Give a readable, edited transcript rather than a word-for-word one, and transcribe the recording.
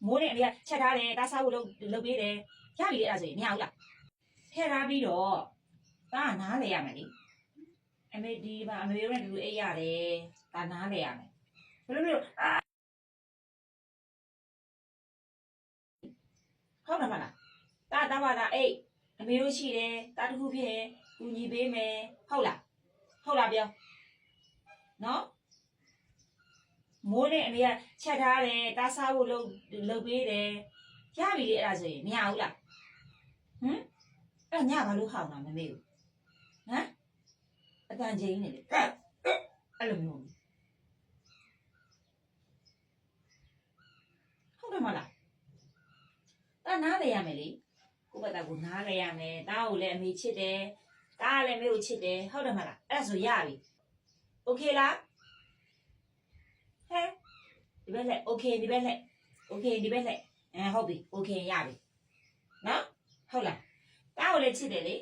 မိုးနဲ့အမေကချက်ထားတယ်တားစားဖို့လုပ်ပေးတယ်ရပြီလေအဲ့ဒါဆိုရင်မရဘူးလားထည့်ထားပြီးတော့ဒါကနားလေရမယ်လေအမေဒီမှာအမေတို့နဲ့တူအိတ်ရတယ်ဒါနားလေရမယ်ဘယ်လိုမျိုးဟုတ်တယ်မလားတာပါတာအိတ်အမေတို့ရှိတယ်တာတစ်ခုဖြစ်ရင်ကူညီပေးမယ်ဟုတ်လားပြောနော်မိုးနဲ့အမေကချက်ထားတယ်တားစားဖို့လုပ်ပေးတယ်ရပြီလေအဲ့ဒါဆိုရင်မရဘူးလားအဲ့ညဘာလို့ဟောင်းတာမမေကိုဟမ်အတန်ချင်းနေလေအဲ့လိုမျိုးဟုတ်တယ်မလားတာနားလေရမယ်လေကိုယ့်ဘက်ကကိုနားလေရမယ်တာကိုလည်းအမေချစ်တယ်တာကလည်းမေကိုချစ်တယ်ဟုတ်တယ်မလားအဲ့ဒါဆိုရပြီโอเคလားဟဲ့ဒီဘက်လက်โอเคဒီဘက်လက်โอเคဒီဘက်လက်ဟုတ်ပြီโอเคရပြီနော်ဟုတ်လားတာကိုလည်းချစ်တယ်လေ